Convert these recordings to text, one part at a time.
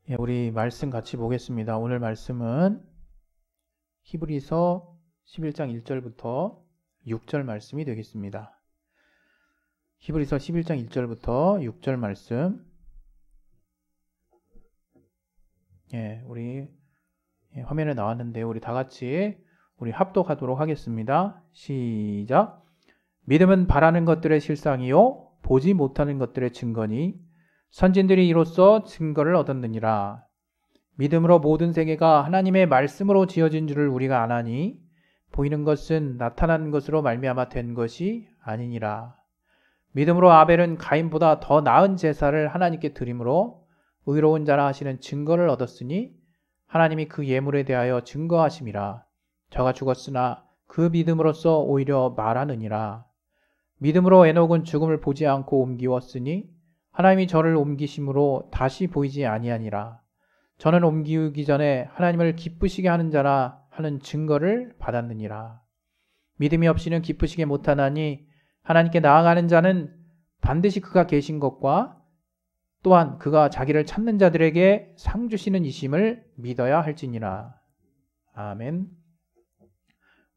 예, 우리 말씀 같이 보겠습니다. 오늘 말씀은 히브리서 11장 1절부터 6절 말씀이 되겠습니다. 히브리서 11장 1절부터 6절 말씀. 예, 우리 화면에 나왔는데 우리 다 같이 우리 합독하도록 하겠습니다. 시작. 믿음은 바라는 것들의 실상이요 보지 못하는 것들의 증거니 선진들이 이로써 증거를 얻었느니라. 믿음으로 모든 세계가 하나님의 말씀으로 지어진 줄을 우리가 아나니 보이는 것은 나타나는 것으로 말미암아 된 것이 아니니라. 믿음으로 아벨은 가인보다 더 나은 제사를 하나님께 드림으로 의로운 자라 하시는 증거를 얻었으니 하나님이 그 예물에 대하여 증거하심이라. 저가 죽었으나 그 믿음으로써 오히려 말하느니라. 믿음으로 에녹은 죽음을 보지 않고 옮기웠으니 하나님이 저를 옮기심으로 다시 보이지 아니하니라. 저는 옮기기 전에 하나님을 기쁘시게 하는 자라 하는 증거를 받았느니라. 믿음이 없이는 기쁘시게 못하나니 하나님께 나아가는 자는 반드시 그가 계신 것과 또한 그가 자기를 찾는 자들에게 상 주시는 이심을 믿어야 할지니라. 아멘.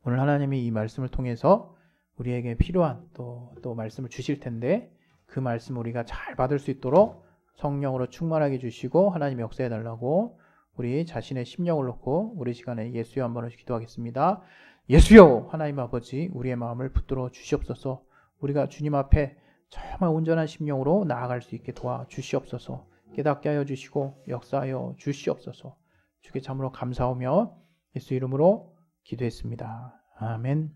오늘 하나님이 이 말씀을 통해서 우리에게 필요한 또 말씀을 주실 텐데 그 말씀 우리가 잘 받을 수 있도록 성령으로 충만하게 주시고 하나님 역사해 달라고 우리 자신의 심령을 놓고 우리 시간에 예수여 한 번씩 기도하겠습니다. 예수여 하나님 아버지 우리의 마음을 붙들어 주시옵소서. 우리가 주님 앞에 정말 온전한 심령으로 나아갈 수 있게 도와주시옵소서. 깨닫게 하여 주시고 역사하여 주시옵소서. 주께 참으로 감사하며 예수 이름으로 기도했습니다. 아멘.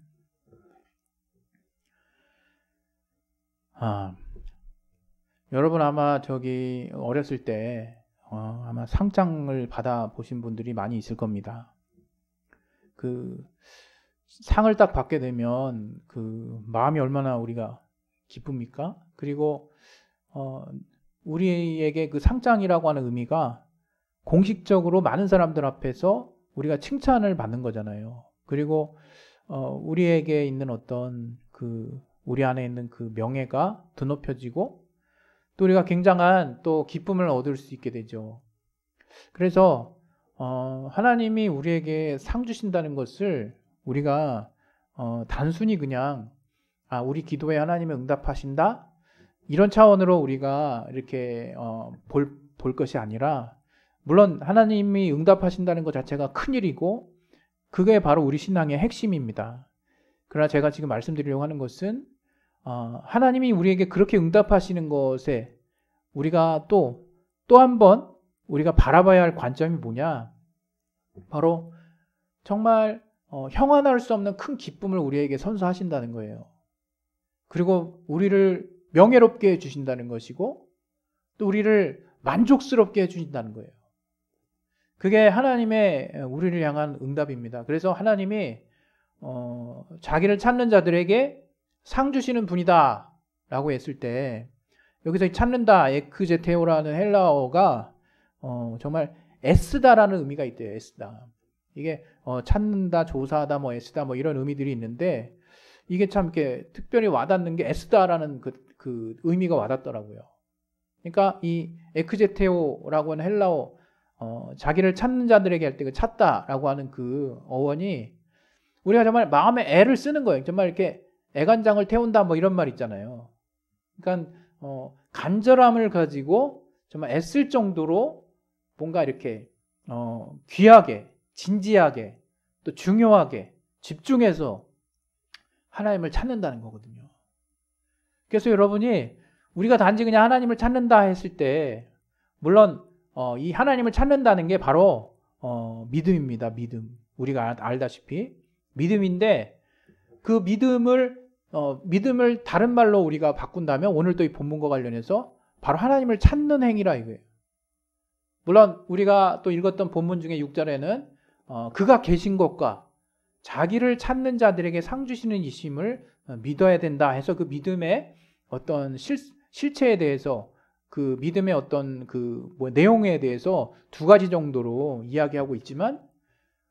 여러분 아마 어렸을 때 아마 상장을 받아 보신 분들이 많이 있을 겁니다. 그 상을 딱 받게 되면 그 마음이 얼마나 우리가 기쁩니까? 그리고 우리에게 그 상장이라고 하는 의미가 공식적으로 많은 사람들 앞에서 우리가 칭찬을 받는 거잖아요. 그리고 우리에게 있는 어떤 우리 안에 있는 그 명예가 드높여지고 또 우리가 굉장한 또 기쁨을 얻을 수 있게 되죠. 그래서 하나님이 우리에게 상 주신다는 것을 우리가 단순히 그냥 우리 기도에 하나님이 응답하신다 이런 차원으로 우리가 이렇게 볼 것이 아니라 물론 하나님이 응답하신다는 것 자체가 큰일이고 그게 바로 우리 신앙의 핵심입니다. 그러나 제가 지금 말씀드리려고 하는 것은 하나님이 우리에게 그렇게 응답하시는 것에 우리가 또 한 번 우리가 바라봐야 할 관점이 뭐냐? 바로 정말 형언할 수 없는 큰 기쁨을 우리에게 선사하신다는 거예요. 그리고 우리를 명예롭게 해주신다는 것이고 또 우리를 만족스럽게 해주신다는 거예요. 그게 하나님의 우리를 향한 응답입니다. 그래서 하나님이 자기를 찾는 자들에게 상 주시는 분이다 라고 했을 때 여기서 찾는다 에크제테오라는 헬라어가 정말 애쓰다라는 의미가 있대요. 애쓰다. 이게 찾는다, 조사하다, 애쓰다 이런 의미들이 있는데 이게 참 이렇게 특별히 와닿는 게 애쓰다라는 그 의미가 와닿더라고요. 그러니까 이 에크제테오라고 하는 헬라어 자기를 찾는 자들에게 할 때 그 찾다라고 하는 그 어원이 우리가 정말 마음에 애를 쓰는 거예요. 정말 이렇게 애간장을 태운다 이런 말 있잖아요. 그러니까 간절함을 가지고 정말 애쓸 정도로 뭔가 이렇게 귀하게, 진지하게, 또 중요하게 집중해서 하나님을 찾는다는 거거든요. 그래서 여러분이 우리가 단지 그냥 하나님을 찾는다 했을 때 물론 이 하나님을 찾는다는 게 바로 믿음입니다. 믿음. 우리가 알다시피 믿음인데 그 믿음을 다른 말로 우리가 바꾼다면 오늘 또 이 본문과 관련해서 바로 하나님을 찾는 행위라 이거예요. 물론 우리가 또 읽었던 본문 중에 6절에는 그가 계신 것과 자기를 찾는 자들에게 상 주시는 이심을 믿어야 된다 해서 그 믿음의 어떤 실체에 대해서 그 믿음의 어떤 내용에 대해서 두 가지 정도로 이야기하고 있지만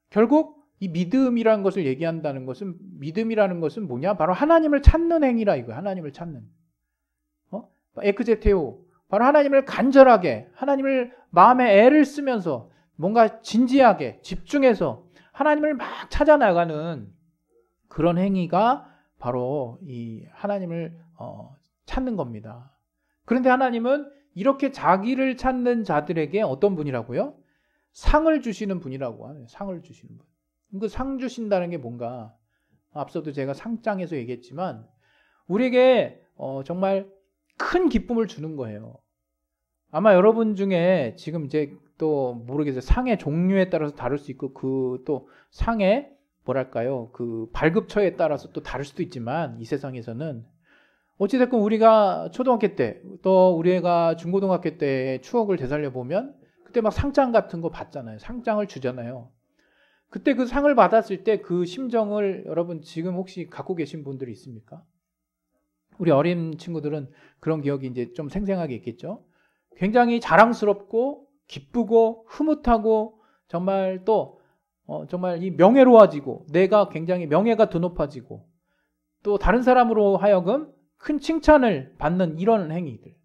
결국 이 믿음이라는 것을 얘기한다는 것은 믿음이라는 것은 뭐냐? 바로 하나님을 찾는 행위라 이거예요. 하나님을 찾는. 에크제테오 바로 하나님을 간절하게, 하나님을 마음에 애를 쓰면서 뭔가 진지하게 집중해서 하나님을 막 찾아 나가는 그런 행위가 바로 이 하나님을 찾는 겁니다. 그런데 하나님은 이렇게 자기를 찾는 자들에게 어떤 분이라고요? 상을 주시는 분이라고 하네요. 상을 주시는 분. 그 상 주신다는 게 뭔가, 앞서도 제가 상장에서 얘기했지만 우리에게 정말 큰 기쁨을 주는 거예요. 아마 여러분 중에 지금 이제 또 모르겠어요. 상의 종류에 따라서 다를 수 있고 그 또 상의 뭐랄까요? 그 발급처에 따라서 또 다를 수도 있지만 이 세상에서는 어찌됐건 우리가 초등학교 때 또 우리 애가 중고등학교 때의 추억을 되살려 보면 그때 막 상장 같은 거 받잖아요. 상장을 주잖아요. 그때 그 상을 받았을 때 그 심정을 여러분 지금 혹시 갖고 계신 분들이 있습니까? 우리 어린 친구들은 그런 기억이 이제 좀 생생하게 있겠죠. 굉장히 자랑스럽고 기쁘고 흐뭇하고 정말 또 정말 이 명예로워지고 내가 굉장히 명예가 더 높아지고 또 다른 사람으로 하여금 큰 칭찬을 받는 이런 행위들.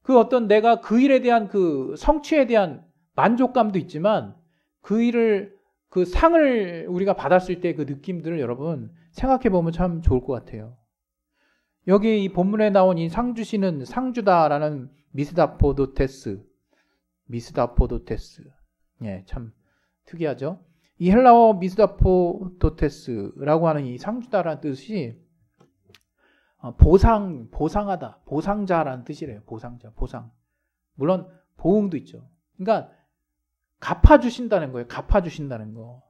그 어떤 내가 그 일에 대한 그 성취에 대한 만족감도 있지만 그 일을 그 상을 우리가 받았을 때 그 느낌들을 여러분 생각해 보면 참 좋을 것 같아요. 여기 이 본문에 나온 이 상 주시는 상주다라는 미스다포도테스. 예, 참 특이하죠. 이 헬라어 미스다포도테스라고 하는 이 상주다라는 뜻이 보상하다, 보상자라는 뜻이래요. 보상자, 보상. 물론 보응도 있죠. 그러니까 갚아주신다는 거예요. 갚아주신다는 거.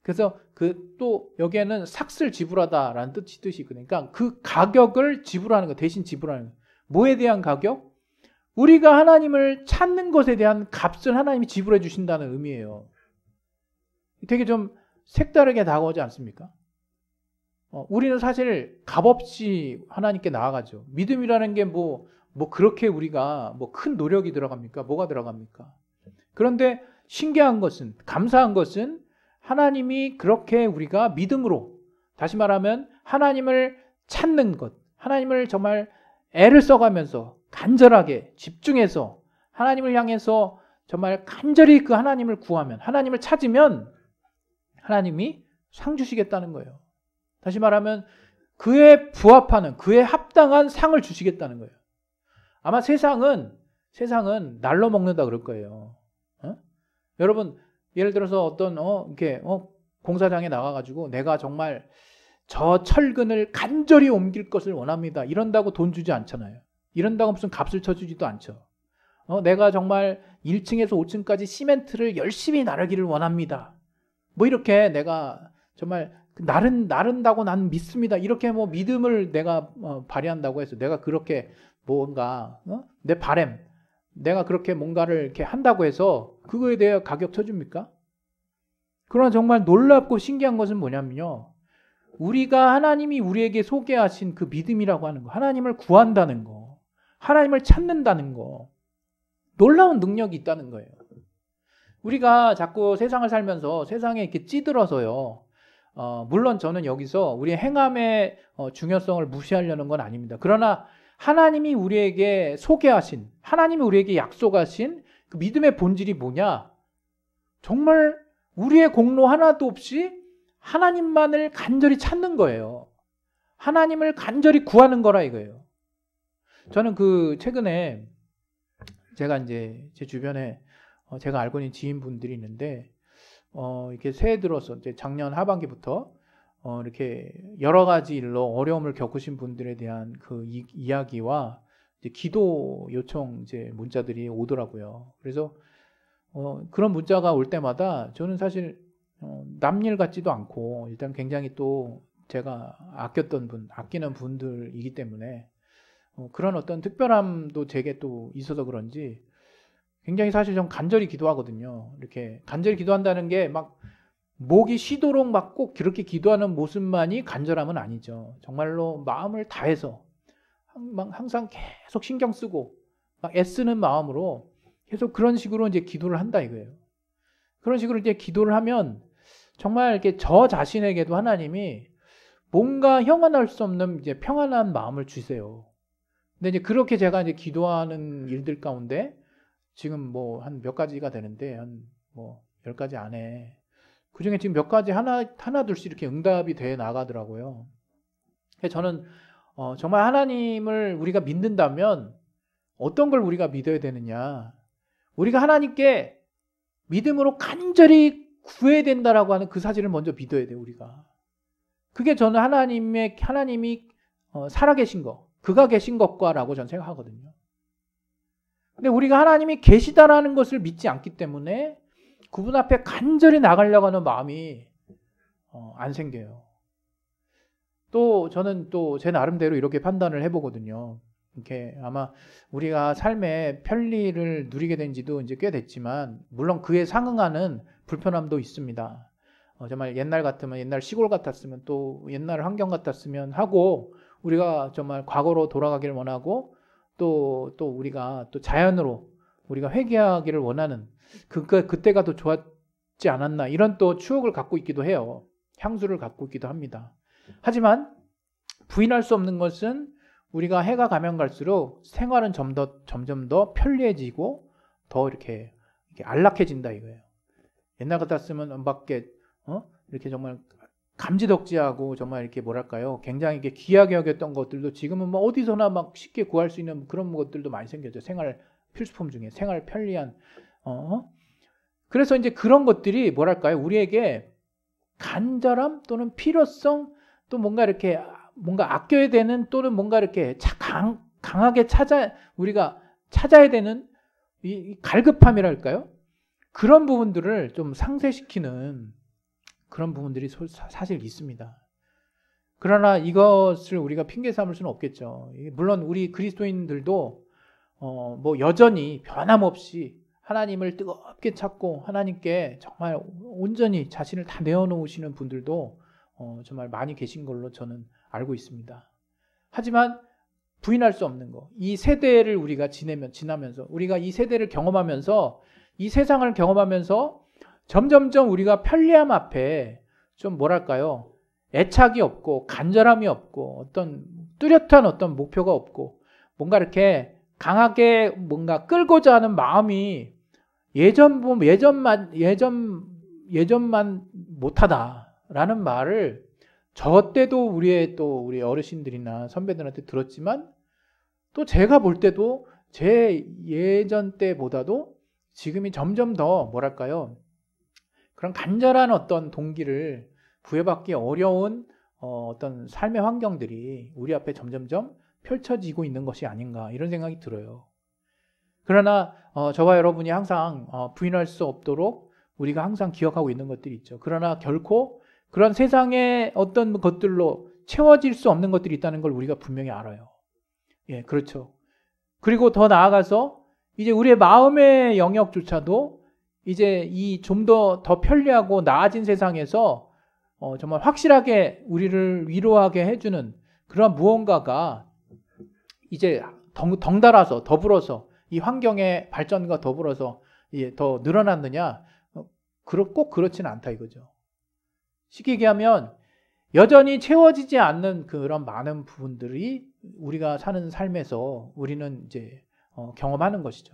그래서 그 또 여기에는 삭슬 지불하다라는 뜻이 있거든요. 그러니까 그 가격을 지불하는 거, 대신 지불하는 거. 뭐에 대한 가격? 우리가 하나님을 찾는 것에 대한 값을 하나님이 지불해 주신다는 의미예요. 되게 좀 색다르게 다가오지 않습니까? 우리는 사실 값없이 하나님께 나아가죠. 믿음이라는 게 뭐 그렇게 우리가 뭐 큰 노력이 들어갑니까? 뭐가 들어갑니까? 그런데 신기한 것은, 감사한 것은 하나님이 그렇게 우리가 믿음으로, 다시 말하면 하나님을 찾는 것, 하나님을 정말 애를 써가면서 간절하게 집중해서 하나님을 향해서 정말 간절히 그 하나님을 구하면, 하나님을 찾으면 하나님이 상 주시겠다는 거예요. 다시 말하면 그에 부합하는, 그에 합당한 상을 주시겠다는 거예요. 아마 세상은 날로 먹는다 그럴 거예요. 여러분 예를 들어서 어떤 이렇게 공사장에 나가가지고 내가 정말 저 철근을 간절히 옮길 것을 원합니다. 이런다고 돈 주지 않잖아요. 이런다고 무슨 값을 쳐주지도 않죠. 내가 정말 1층에서 5층까지 시멘트를 열심히 나르기를 원합니다. 뭐 이렇게 내가 정말 나른다고 난 믿습니다. 이렇게 뭐 믿음을 내가 발휘한다고 해서 내가 그렇게 뭔가 내 바램, 내가 그렇게 뭔가를 이렇게 한다고 해서 그거에 대해 가격 쳐줍니까? 그러나 정말 놀랍고 신기한 것은 뭐냐면요. 우리가 하나님이 우리에게 소개하신 그 믿음이라고 하는 거, 하나님을 구한다는 거, 하나님을 찾는다는 거, 놀라운 능력이 있다는 거예요. 우리가 자꾸 세상을 살면서 세상에 이렇게 찌들어서요. 물론 저는 여기서 우리의 행함의 중요성을 무시하려는 건 아닙니다. 그러나 하나님이 우리에게 소개하신, 하나님이 우리에게 약속하신 그 믿음의 본질이 뭐냐? 정말 우리의 공로 하나도 없이 하나님만을 간절히 찾는 거예요. 하나님을 간절히 구하는 거라 이거예요. 저는 최근에 제가 이제 제 주변에 제가 알고 있는 지인분들이 있는데 이렇게 새해 들어서 이제 작년 하반기부터 이렇게 여러 가지 일로 어려움을 겪으신 분들에 대한 그 이야기와 이제 기도 요청 이제 문자들이 오더라고요. 그래서 그런 문자가 올 때마다 저는 사실 남일 같지도 않고 일단 굉장히 또 제가 아끼는 분들이기 때문에 그런 어떤 특별함도 제게 또 있어서 그런지 굉장히 사실 좀 간절히 기도하거든요. 이렇게 간절히 기도한다는 게 막 목이 쉬도록 막 꼭 그렇게 기도하는 모습만이 간절함은 아니죠. 정말로 마음을 다해서 항상 계속 신경 쓰고 막 애쓰는 마음으로 계속 그런 식으로 이제 기도를 한다 이거예요. 그런 식으로 이제 기도를 하면 정말 이렇게 저 자신에게도 하나님이 뭔가 형언할 수 없는 이제 평안한 마음을 주세요. 근데 이제 그렇게 제가 이제 기도하는 일들 가운데 지금 뭐 한 몇 가지가 되는데 한 뭐 10가지 안에 그 중에 지금 몇 가지 하나 둘씩 이렇게 응답이 돼 나가더라고요. 그래서 저는 정말 하나님을 우리가 믿는다면 어떤 걸 우리가 믿어야 되느냐? 우리가 하나님께 믿음으로 간절히 구해야 된다라고 하는 그 사실을 먼저 믿어야 돼요, 우리가. 그게 저는 하나님이 살아계신 것, 그가 계신 것과라고 저는 생각하거든요. 근데 우리가 하나님이 계시다라는 것을 믿지 않기 때문에 그분 앞에 간절히 나가려고 하는 마음이 안 생겨요. 또 저는 또 제 나름대로 이렇게 판단을 해보거든요. 이렇게 아마 우리가 삶의 편리를 누리게 된 지도 이제 꽤 됐지만 물론 그에 상응하는 불편함도 있습니다. 정말 옛날 같으면 옛날 시골 같았으면 또 옛날 환경 같았으면 하고 우리가 정말 과거로 돌아가기를 원하고 또 우리가 또 자연으로 우리가 회귀하기를 원하는 그때가 더 좋았지 않았나 이런 또 추억을 갖고 있기도 해요. 향수를 갖고 있기도 합니다. 하지만 부인할 수 없는 것은 우리가 해가 가면 갈수록 생활은 점점 더 편리해지고 더 이렇게 안락해진다 이거예요. 옛날 같았으면 밖에 이렇게 정말 감지덕지하고 정말 이렇게 뭐랄까요, 굉장히 이렇게 귀하게 여겼던 것들도 지금은 뭐 어디서나 막 쉽게 구할 수 있는 그런 것들도 많이 생겼죠. 생활 필수품 중에 생활 편리한 그래서 이제 그런 것들이 뭐랄까요, 우리에게 간절함 또는 필요성 또 뭔가 이렇게 뭔가 아껴야 되는 또는 뭔가 이렇게 강하게 우리가 찾아야 되는 이 갈급함이랄까요? 그런 부분들을 좀 상쇄시키는 그런 부분들이 사실 있습니다. 그러나 이것을 우리가 핑계 삼을 수는 없겠죠. 물론 우리 그리스도인들도 뭐 여전히 변함없이 하나님을 뜨겁게 찾고 하나님께 정말 온전히 자신을 다 내어놓으시는 분들도 정말 많이 계신 걸로 저는 알고 있습니다. 하지만 부인할 수 없는 거, 이 세대를 우리가 지나면서 우리가 이 세대를 경험하면서 이 세상을 경험하면서 점점점 우리가 편리함 앞에 좀 뭐랄까요, 애착이 없고 간절함이 없고 어떤 뚜렷한 어떤 목표가 없고 뭔가 이렇게 강하게 뭔가 끌고자 하는 마음이 예전만 못하다라는 말을 저 때도 우리 어르신들이나 선배들한테 들었지만 또 제가 볼 때도 제 예전 때보다도 지금이 점점 더 뭐랄까요, 그런 간절한 어떤 동기를 부여받기 어려운 어떤 삶의 환경들이 우리 앞에 점점점 펼쳐지고 있는 것이 아닌가 이런 생각이 들어요. 그러나 저와 여러분이 항상 부인할 수 없도록 우리가 항상 기억하고 있는 것들이 있죠. 그러나 결코 그런 세상의 어떤 것들로 채워질 수 없는 것들이 있다는 걸 우리가 분명히 알아요. 예, 그렇죠. 그리고 더 나아가서 이제 우리의 마음의 영역조차도 이제 이 좀 더 편리하고 나아진 세상에서 정말 확실하게 우리를 위로하게 해주는 그런 무언가가 이제 덩달아서 더불어서 이 환경의 발전과 더불어서 더 늘어났느냐? 꼭 그렇지는 않다 이거죠. 쉽게 얘기하면 여전히 채워지지 않는 그런 많은 부분들이 우리가 사는 삶에서 우리는 이제 경험하는 것이죠.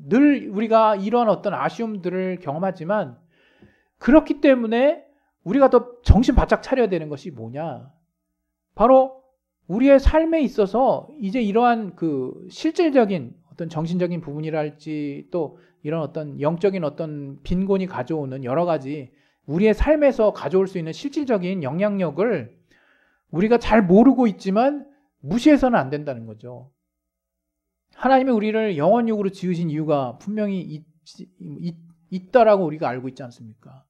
늘 우리가 이런 어떤 아쉬움들을 경험하지만 그렇기 때문에 우리가 더 정신 바짝 차려야 되는 것이 뭐냐? 바로 우리의 삶에 있어서 이제 이러한 그 실질적인 어떤 정신적인 부분이랄지 또 이런 어떤 영적인 어떤 빈곤이 가져오는 여러 가지 우리의 삶에서 가져올 수 있는 실질적인 영향력을 우리가 잘 모르고 있지만 무시해서는 안 된다는 거죠. 하나님이 우리를 영원육으로 지으신 이유가 분명히 있다라고 우리가 알고 있지 않습니까?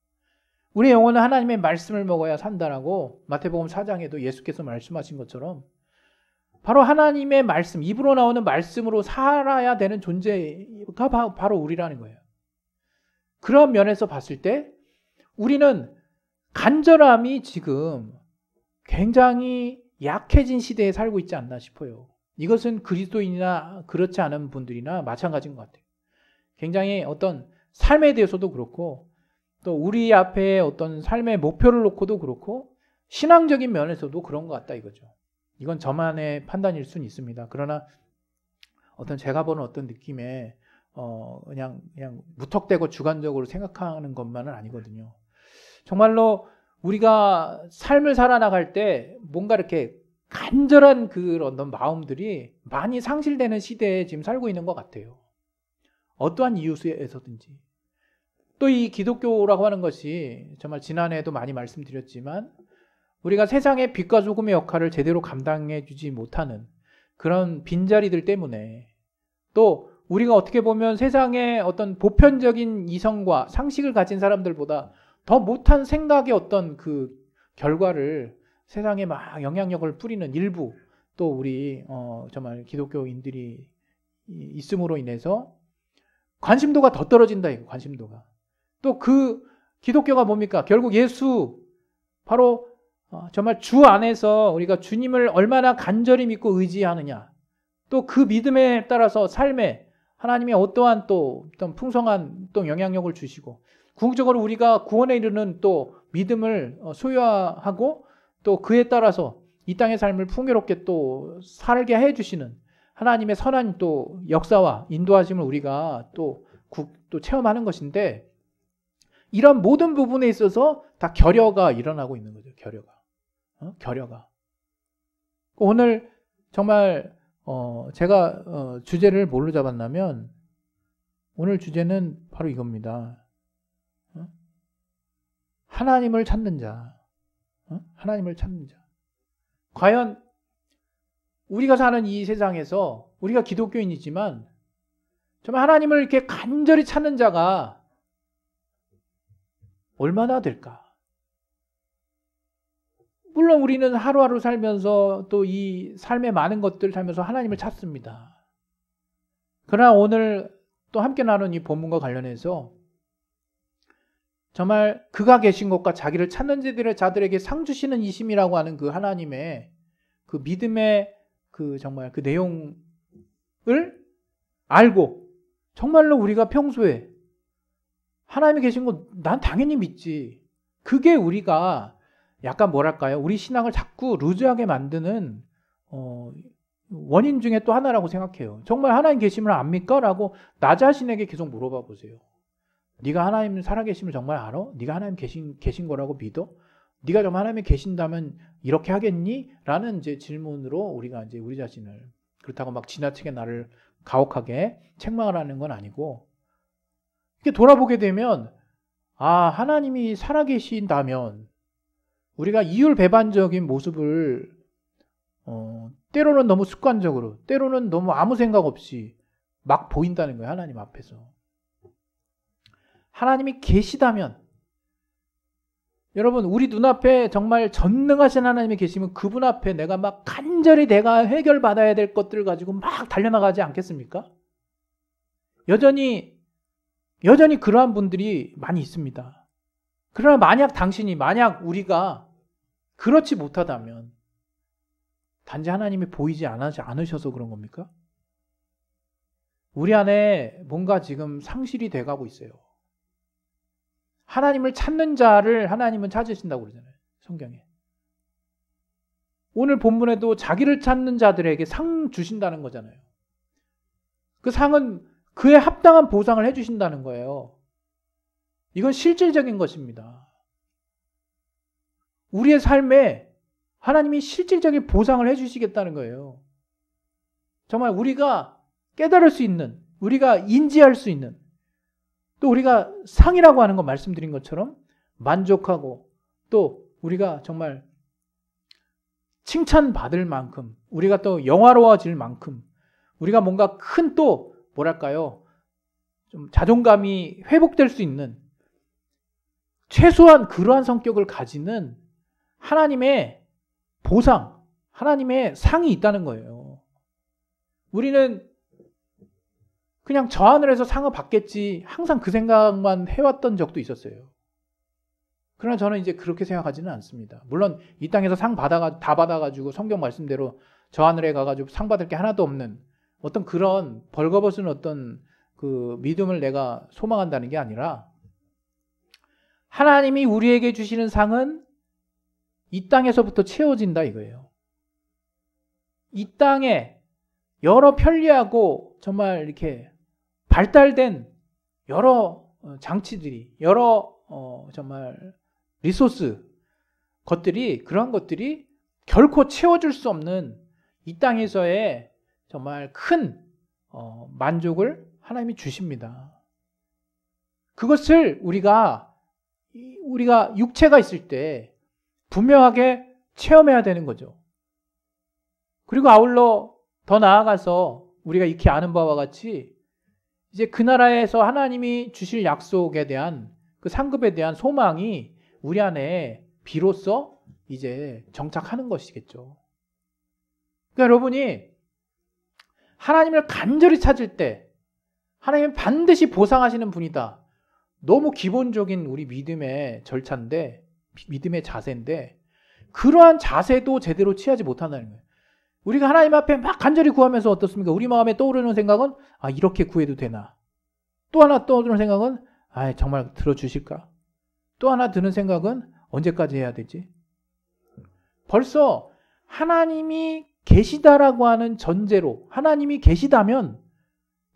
우리의 영혼은 하나님의 말씀을 먹어야 산다라고 마태복음 4장에도 예수께서 말씀하신 것처럼 바로 하나님의 말씀, 입으로 나오는 말씀으로 살아야 되는 존재가 바로 우리라는 거예요. 그런 면에서 봤을 때 우리는 간절함이 지금 굉장히 약해진 시대에 살고 있지 않나 싶어요. 이것은 그리스도인이나 그렇지 않은 분들이나 마찬가지인 것 같아요. 굉장히 어떤 삶에 대해서도 그렇고 또 우리 앞에 어떤 삶의 목표를 놓고도 그렇고 신앙적인 면에서도 그런 것 같다 이거죠. 이건 저만의 판단일 수는 있습니다. 그러나 어떤 제가 보는 어떤 느낌에 그냥 무턱대고 주관적으로 생각하는 것만은 아니거든요. 정말로 우리가 삶을 살아나갈 때 뭔가 이렇게 간절한 그런 마음들이 많이 상실되는 시대에 지금 살고 있는 것 같아요. 어떠한 이유에서든지. 또 이 기독교라고 하는 것이 정말 지난해에도 많이 말씀드렸지만 우리가 세상의 빛과 소금의 역할을 제대로 감당해 주지 못하는 그런 빈자리들 때문에 또 우리가 어떻게 보면 세상의 어떤 보편적인 이성과 상식을 가진 사람들보다 더 못한 생각의 어떤 그 결과를 세상에 막 영향력을 뿌리는 일부 또 우리 정말 기독교인들이 있음으로 인해서 관심도가 더 떨어진다 이거 관심도가. 또 그 기독교가 뭡니까? 결국 예수 바로 정말 주 안에서 우리가 주님을 얼마나 간절히 믿고 의지하느냐. 또 그 믿음에 따라서 삶에 하나님이 어떠한 또 어떤 풍성한 또 영향력을 주시고 궁극적으로 우리가 구원에 이르는 또 믿음을 소유하고 또 그에 따라서 이 땅의 삶을 풍요롭게 또 살게 해주시는 하나님의 선한 또 역사와 인도하심을 우리가 또 체험하는 것인데 이런 모든 부분에 있어서 다 결여가 일어나고 있는 거죠. 결여가. 오늘 정말 제가 주제를 뭘로 잡았냐면 오늘 주제는 바로 이겁니다. 하나님을 찾는 자. 하나님을 찾는 자. 과연 우리가 사는 이 세상에서 우리가 기독교인이지만 정말 하나님을 이렇게 간절히 찾는 자가 얼마나 될까? 물론 우리는 하루하루 살면서 또 이 삶의 많은 것들을 살면서 하나님을 찾습니다. 그러나 오늘 또 함께 나눈 이 본문과 관련해서 정말 그가 계신 곳과 자기를 찾는 자들에게 상 주시는 이심이라고 하는 그 하나님의 그 믿음의 그 정말 그 내용을 알고 정말로 우리가 평소에 하나님이 계신 곳 난 당연히 믿지. 그게 우리가 약간 뭐랄까요? 우리 신앙을 자꾸 루즈하게 만드는 원인 중에 또 하나라고 생각해요. 정말 하나님 계심을 압니까? 라고 나 자신에게 계속 물어봐 보세요. 네가 하나님 살아계심을 정말 알아? 네가 하나님 계신 거라고 믿어? 네가 정말 하나님이 계신다면 이렇게 하겠니? 라는 이제 질문으로 우리가 이제 우리 자신을 그렇다고 막 지나치게 나를 가혹하게 책망을 하는 건 아니고 이렇게 돌아보게 되면 하나님이 살아계신다면 우리가 이율배반적인 모습을 때로는 너무 습관적으로 때로는 너무 아무 생각 없이 막 보인다는 거예요. 하나님 앞에서. 하나님이 계시다면 여러분 우리 눈앞에 정말 전능하신 하나님이 계시면 그분 앞에 내가 막 간절히 내가 해결받아야 될 것들을 가지고 막 달려나가지 않겠습니까? 여전히 그러한 분들이 많이 있습니다. 그러나 만약 우리가 그렇지 못하다면 단지 하나님이 보이지 않으셔서 그런 겁니까? 우리 안에 뭔가 지금 상실이 돼가고 있어요. 하나님을 찾는 자를 하나님은 찾으신다고 그러잖아요. 성경에. 오늘 본문에도 자기를 찾는 자들에게 상 주신다는 거잖아요. 그 상은 그에 합당한 보상을 해주신다는 거예요. 이건 실질적인 것입니다. 우리의 삶에 하나님이 실질적인 보상을 해주시겠다는 거예요. 정말 우리가 깨달을 수 있는, 우리가 인지할 수 있는, 또 우리가 상이라고 하는 거 말씀드린 것처럼 만족하고 또 우리가 정말 칭찬받을 만큼, 우리가 또 영화로워질 만큼, 우리가 뭔가 큰 또 뭐랄까요? 좀 자존감이 회복될 수 있는 최소한 그러한 성격을 가지는 하나님의 보상, 하나님의 상이 있다는 거예요. 우리는 그냥 저 하늘에서 상을 받겠지 항상 그 생각만 해왔던 적도 있었어요. 그러나 저는 이제 그렇게 생각하지는 않습니다. 물론 이 땅에서 다 받아가지고 성경 말씀대로 저 하늘에 가가지고 상 받을 게 하나도 없는 어떤 그런 벌거벗은 어떤 그 믿음을 내가 소망한다는 게 아니라 하나님이 우리에게 주시는 상은 이 땅에서부터 채워진다 이거예요. 이 땅에 여러 편리하고 정말 이렇게 발달된 여러 장치들이, 여러 정말 리소스 것들이, 그런 것들이 결코 채워줄 수 없는 이 땅에서의 정말 큰 만족을 하나님이 주십니다. 그것을 우리가 육체가 있을 때 분명하게 체험해야 되는 거죠. 그리고 아울러 더 나아가서 우리가 익히 아는 바와 같이 이제 그 나라에서 하나님이 주실 약속에 대한 그 상급에 대한 소망이 우리 안에 비로소 이제 정착하는 것이겠죠. 그러니까 여러분이 하나님을 간절히 찾을 때 하나님은 반드시 보상하시는 분이다. 너무 기본적인 우리 믿음의 절차인데, 믿음의 자세인데, 그러한 자세도 제대로 취하지 못한다는 거예요. 우리가 하나님 앞에 막 간절히 구하면서 어떻습니까? 우리 마음에 떠오르는 생각은 이렇게 구해도 되나? 또 하나 떠오르는 생각은 정말 들어주실까? 또 하나 드는 생각은 언제까지 해야 되지? 벌써 하나님이 계시다라고 하는 전제로, 하나님이 계시다면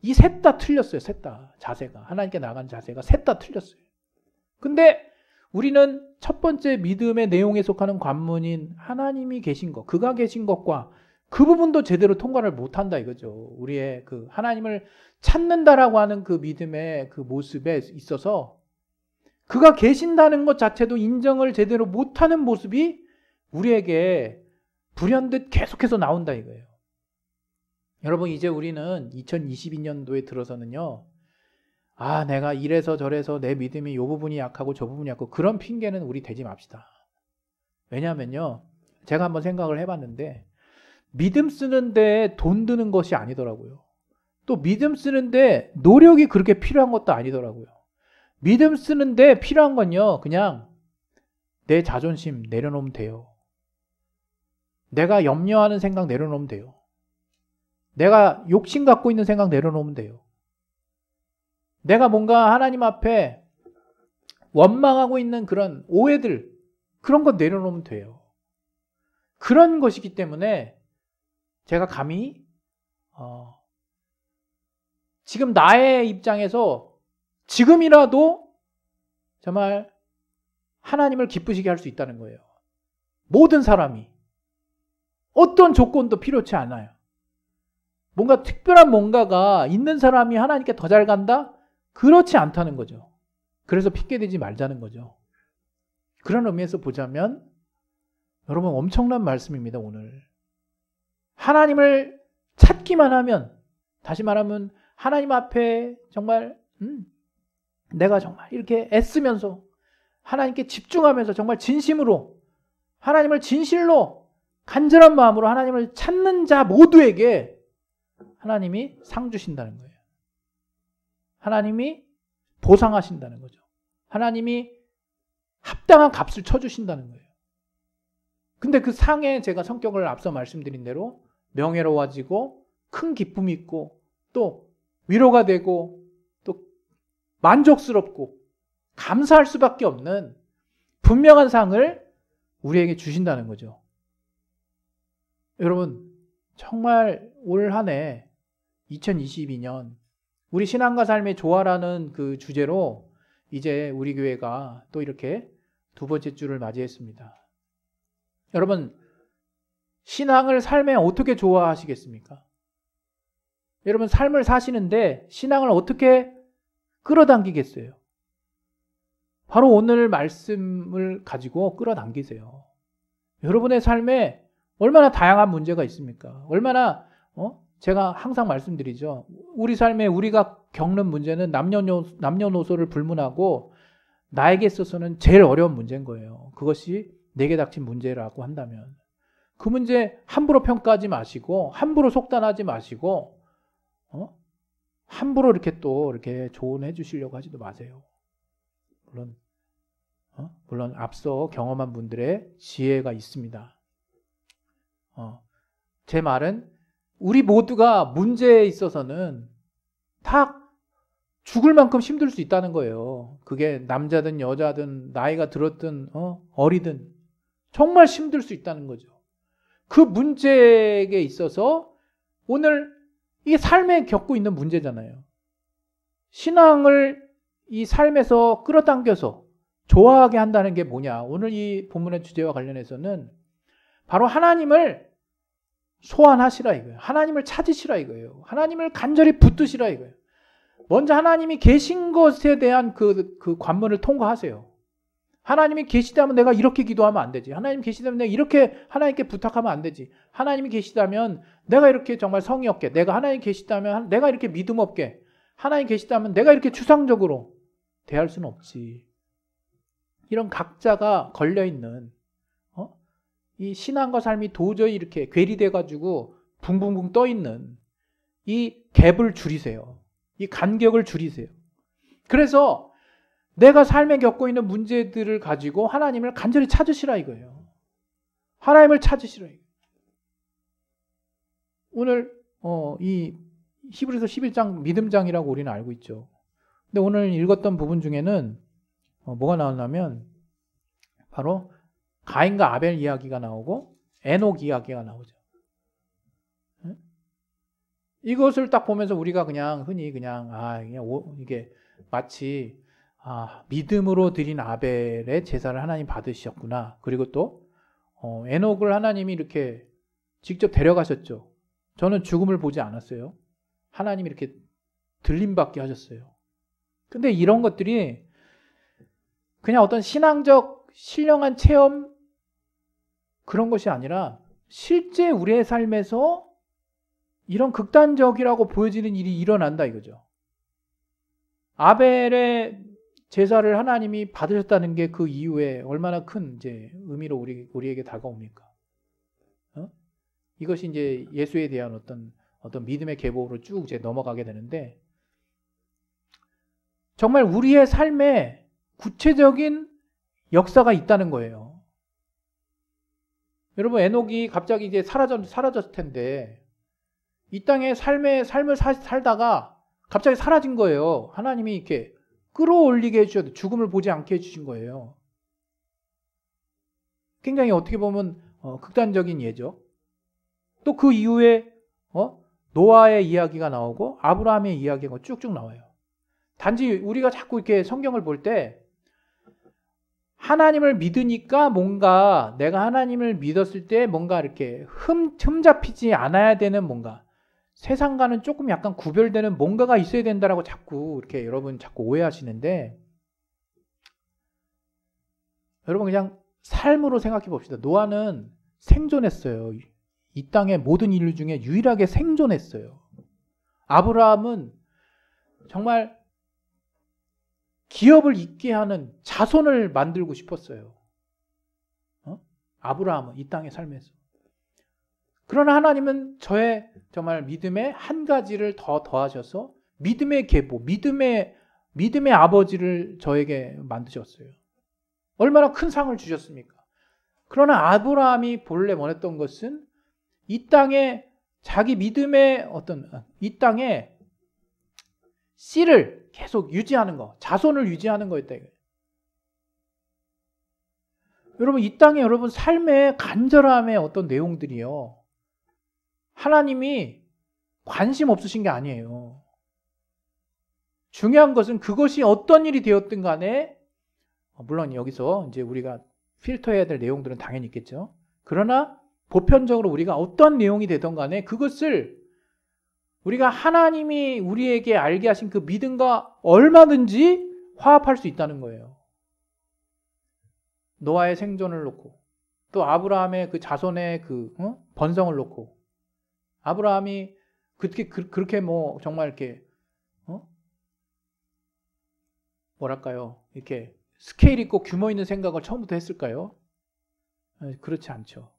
이 셋 다 틀렸어요. 셋 다. 자세가. 하나님께 나간 자세가 셋 다 틀렸어요. 근데 우리는 첫 번째 믿음의 내용에 속하는 관문인 하나님이 계신 것, 그가 계신 것과 그 부분도 제대로 통과를 못한다 이거죠. 우리의 그 하나님을 찾는다라고 하는 그 믿음의 그 모습에 있어서 그가 계신다는 것 자체도 인정을 제대로 못하는 모습이 우리에게 불현듯 계속해서 나온다 이거예요. 여러분, 이제 우리는 2022년도에 들어서는요, 내가 이래서 저래서 내 믿음이 이 부분이 약하고 저 부분이 약하고, 그런 핑계는 우리 대지 맙시다. 왜냐하면요, 제가 한번 생각을 해봤는데 믿음 쓰는데 돈 드는 것이 아니더라고요. 또 믿음 쓰는데 노력이 그렇게 필요한 것도 아니더라고요. 믿음 쓰는데 필요한 건요, 그냥 내 자존심 내려놓으면 돼요. 내가 염려하는 생각 내려놓으면 돼요. 내가 욕심 갖고 있는 생각 내려놓으면 돼요. 내가 뭔가 하나님 앞에 원망하고 있는 그런 오해들, 그런 것 내려놓으면 돼요. 그런 것이기 때문에 제가 감히 지금 나의 입장에서 지금이라도 정말 하나님을 기쁘시게 할 수 있다는 거예요. 모든 사람이. 어떤 조건도 필요치 않아요. 뭔가 특별한 뭔가가 있는 사람이 하나님께 더 잘 간다? 그렇지 않다는 거죠. 그래서 핑계대지 말자는 거죠. 그런 의미에서 보자면 여러분, 엄청난 말씀입니다. 오늘 하나님을 찾기만 하면, 다시 말하면 하나님 앞에 정말 내가 정말 이렇게 애쓰면서 하나님께 집중하면서 정말 진심으로 하나님을 진실로 간절한 마음으로 하나님을 찾는 자 모두에게 하나님이 상 주신다는 거예요. 하나님이 보상하신다는 거죠. 하나님이 합당한 값을 쳐주신다는 거예요. 근데 그 상에 제가 성격을 앞서 말씀드린 대로 명예로워지고 큰 기쁨이 있고 또 위로가 되고 또 만족스럽고 감사할 수밖에 없는 분명한 상을 우리에게 주신다는 거죠. 여러분, 정말 올 한 해 2022년 우리 신앙과 삶의 조화라는 그 주제로 이제 우리 교회가 또 이렇게 두 번째 주를 맞이했습니다. 여러분, 신앙을 삶에 어떻게 조화하시겠습니까? 여러분, 삶을 사시는데 신앙을 어떻게 끌어당기겠어요? 바로 오늘 말씀을 가지고 끌어당기세요. 여러분의 삶에 얼마나 다양한 문제가 있습니까? 얼마나 제가 항상 말씀드리죠. 우리 삶에 우리가 겪는 문제는 남녀노소를 불문하고 나에게 있어서는 제일 어려운 문제인 거예요. 그것이 내게 닥친 문제라고 한다면 그 문제 함부로 평가하지 마시고 함부로 속단하지 마시고 함부로 이렇게 또 이렇게 조언해 주시려고 하지도 마세요. 물론 앞서 경험한 분들의 지혜가 있습니다. 제 말은 우리 모두가 문제에 있어서는 다 죽을 만큼 힘들 수 있다는 거예요. 그게 남자든 여자든 나이가 들었든 어리든 정말 힘들 수 있다는 거죠. 그 문제에 있어서 오늘 이 삶에 겪고 있는 문제잖아요. 신앙을 이 삶에서 끌어당겨서 좋아하게 한다는 게 뭐냐? 오늘 이 본문의 주제와 관련해서는 바로 하나님을 소환하시라 이거예요. 하나님을 찾으시라 이거예요. 하나님을 간절히 붙드시라 이거예요. 먼저 하나님이 계신 것에 대한 그 관문을 통과하세요. 하나님이 계시다면 내가 이렇게 기도하면 안 되지. 하나님 계시다면 내가 이렇게 하나님께 부탁하면 안 되지. 하나님이 계시다면 내가 이렇게 정말 성의 없게, 내가 하나님 계시다면 내가 이렇게 믿음 없게, 하나님 계시다면 내가 이렇게 추상적으로 대할 수는 없지. 이런 각자가 걸려있는 이 신앙과 삶이 도저히 이렇게 괴리돼가지고 붕붕붕 떠있는 이 갭을 줄이세요. 이 간격을 줄이세요. 그래서 내가 삶에 겪고 있는 문제들을 가지고 하나님을 간절히 찾으시라 이거예요. 하나님을 찾으시라 이거예요. 오늘 이 히브리서 11장 믿음장이라고 우리는 알고 있죠. 근데 오늘 읽었던 부분 중에는 뭐가 나왔냐면 바로 가인과 아벨 이야기가 나오고 에녹 이야기가 나오죠. 이것을 딱 보면서 우리가 그냥 흔히 그냥 이게 마치 믿음으로 드린 아벨의 제사를 하나님 받으셨구나. 그리고 또 에녹을 하나님이 이렇게 직접 데려가셨죠. 저는 죽음을 보지 않았어요. 하나님이 이렇게 들림받게 하셨어요. 근데 이런 것들이 그냥 어떤 신앙적 신령한 체험 그런 것이 아니라 실제 우리의 삶에서 이런 극단적이라고 보여지는 일이 일어난다 이거죠. 아벨의 제사를 하나님이 받으셨다는 게 그 이후에 얼마나 큰 이제 의미로 우리에게 다가옵니까? 이것이 이제 예수에 대한 어떤 믿음의 계보로 쭉 이제 넘어가게 되는데 정말 우리의 삶에 구체적인 역사가 있다는 거예요. 여러분 에녹이 갑자기 이제 사라졌을 텐데 이 땅에 삶을 살다가 갑자기 사라진 거예요. 하나님이 이렇게 끌어올리게 해주셔도 죽음을 보지 않게 해주신 거예요. 굉장히 어떻게 보면 극단적인 예죠. 또 그 이후에 노아의 이야기가 나오고 아브라함의 이야기가 쭉쭉 나와요. 단지 우리가 자꾸 이렇게 성경을 볼 때 하나님을 믿으니까 뭔가 내가 하나님을 믿었을 때 뭔가 이렇게 흠잡히지 않아야 되는 뭔가 세상과는 조금 약간 구별되는 뭔가가 있어야 된다라고 자꾸 이렇게 여러분 자꾸 오해하시는데 여러분 그냥 삶으로 생각해 봅시다. 노아는 생존했어요. 이 땅의 모든 인류 중에 유일하게 생존했어요. 아브라함은 정말 기업을 잇게 하는 자손을 만들고 싶었어요. 아브라함은 이 땅의 삶에서. 그러나 하나님은 저의 정말 믿음의 한 가지를 더하셔서 믿음의 계보, 믿음의 아버지를 저에게 만드셨어요. 얼마나 큰 상을 주셨습니까? 그러나 아브라함이 본래 원했던 것은 이 땅에 자기 믿음의 이 땅에 씨를 계속 유지하는 거, 자손을 유지하는 거였다 이거예요. 여러분 이 땅에 여러분 삶의 간절함의 어떤 내용들이요. 하나님이 관심 없으신 게 아니에요. 중요한 것은 그것이 어떤 일이 되었든 간에 물론 여기서 이제 우리가 필터해야 될 내용들은 당연히 있겠죠. 그러나 보편적으로 우리가 어떤 내용이 되든 간에 그것을 우리가 하나님이 우리에게 알게 하신 그 믿음과 얼마든지 화합할 수 있다는 거예요. 노아의 생존을 놓고 또 아브라함의 그 자손의 그 번성을 놓고 아브라함이 그렇게 뭐 정말 이렇게 뭐랄까요? 이렇게 스케일 있고 규모 있는 생각을 처음부터 했을까요? 그렇지 않죠.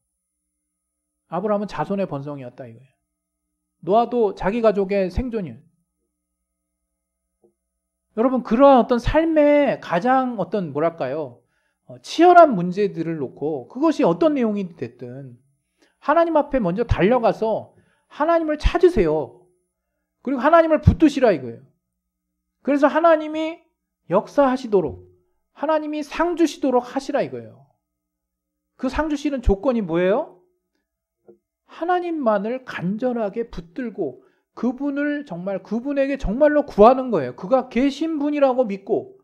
아브라함은 자손의 번성이었다 이거예요. 노아도 자기 가족의 생존이에요. 여러분 그러한 어떤 삶의 가장 어떤 뭐랄까요? 치열한 문제들을 놓고 그것이 어떤 내용이 됐든 하나님 앞에 먼저 달려가서 하나님을 찾으세요. 그리고 하나님을 붙드시라 이거예요. 그래서 하나님이 역사하시도록 하나님이 상 주시도록 하시라 이거예요. 그 상 주시는 조건이 뭐예요? 하나님만을 간절하게 붙들고 그분에게 정말로 구하는 거예요. 그가 계신 분이라고 믿고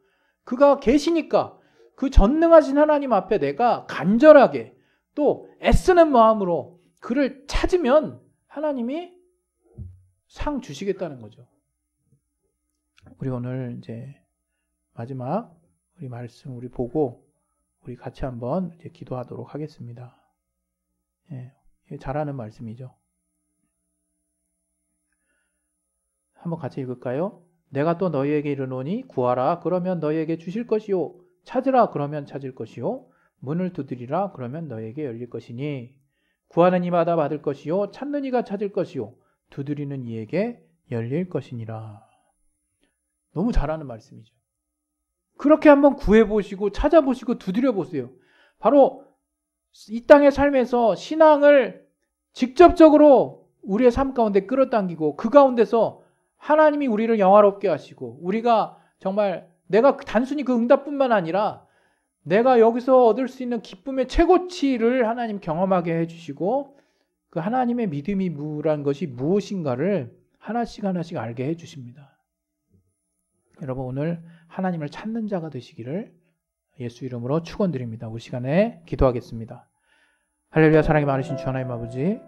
그가 계시니까 그 전능하신 하나님 앞에 내가 간절하게 또 애쓰는 마음으로 그를 찾으면 하나님이 상 주시겠다는 거죠. 우리 오늘 이제 마지막 우리 말씀 우리 보고 우리 같이 한번 이제 기도하도록 하겠습니다. 예, 잘하는 말씀이죠. 한번 같이 읽을까요? 내가 또 너희에게 이르노니 구하라 그러면 너희에게 주실 것이요 찾으라 그러면 찾을 것이요 문을 두드리라 그러면 너희에게 열릴 것이니 구하는 이마다 받을 것이요 찾는 이가 찾을 것이요 두드리는 이에게 열릴 것이니라. 너무 잘하는 말씀이죠. 그렇게 한번 구해보시고 찾아보시고 두드려보세요. 바로 이 땅의 삶에서 신앙을 직접적으로 우리의 삶 가운데 끌어당기고 그 가운데서 하나님이 우리를 영화롭게 하시고 우리가 정말 내가 단순히 그 응답뿐만 아니라 내가 여기서 얻을 수 있는 기쁨의 최고치를 하나님 경험하게 해주시고 그 하나님의 믿음이 무란 것이 무엇인가를 하나씩 하나씩 알게 해주십니다. 여러분 오늘 하나님을 찾는 자가 되시기를 예수 이름으로 축원드립니다. 우리 시간에 기도하겠습니다. 할렐루야. 사랑이 많으신 주 하나님 아버지